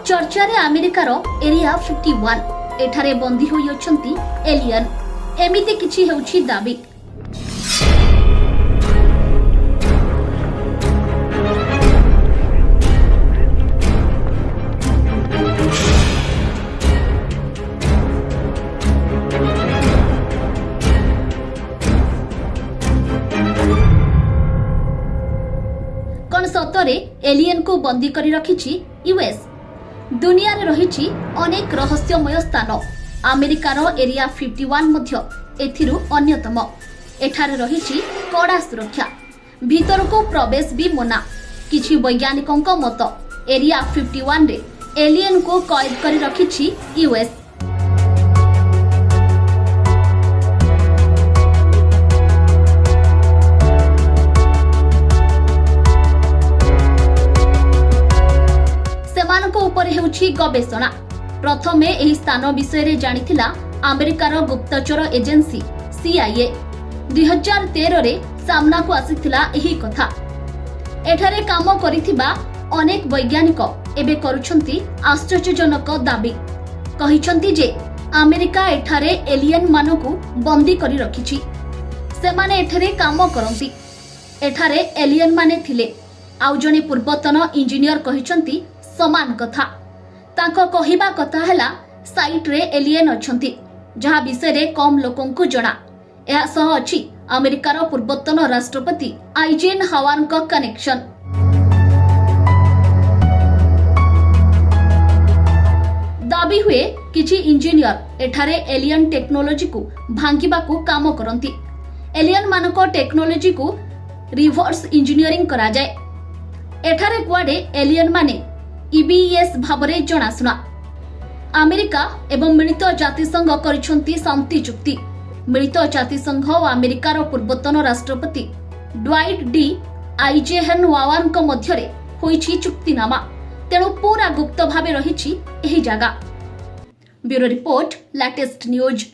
चर्चारे अमेरिकार एरिया 51 एठारे बंदी होई अछंती एलियन एमिति किछि हेउछि दाबी। कौन सतरे एलियन को बंदी करी रखिछि यूएस? दुनिया रे रहिछि अनेक रहस्यमय स्थान। अमेरिकार एरिया 51 मध्य एथिरु अन्यतम। एठारे रहिछि कड़ा सुरक्षा, भीतर को प्रवेश भी मना। किछि वैज्ञानिकंक मत एरिया 51 रे एलियन को कैद करी रखिछि यूएस। गवेषणा प्रथमे एही स्थान विषय रे जानिथिला अमेरिकार गुप्तचर एजेंसी CIA। 2013 रे सामना को आसीथिला एही कथा। एठारे काम करिथिबा अनेक वैज्ञानिक एबे करूछंती आश्चर्यजनक दाबी। कहिछंती जे अमेरिका एठारे एलियन मानकु बंदी करी रखिछि। सेमाने एठारे काम करंती। एठारे एलियन माने थिले। आउ जने पूर्वतन इंजीनियर कहिछंती समान कथा। तांको कहिबा कथा हैला साइट रे एलियन अछंती, जहा विषय रे कम लोकन को जणा। एहा सह अछि अमेरिकार पूर्वतन राष्ट्रपति आइजेनहावर का कनेक्शन। दाबी हुए किछि इंजीनियर एठारे एलियन टेक्नोलॉजी को भांगिबा को काम करंती। एलियन मानको टेक्नोलॉजी को रिवर्स इंजीनियरिंग करा जाय। एठारे कुआडे एलियन माने EBS भावरे जनाशुना। अमेरिका एवं मिलित जातिसंघ करिछंती शांति चुक्ति। मिलित जातिसंघ और अमेरिकार पूर्वतन राष्ट्रपति ड्वाइट डी आइजेनहावर को मध्यरे होईछि चुक्तिनामा। तेणु पूरा गुप्त भावे रहिछि एही जागा। Bureau report, latest news.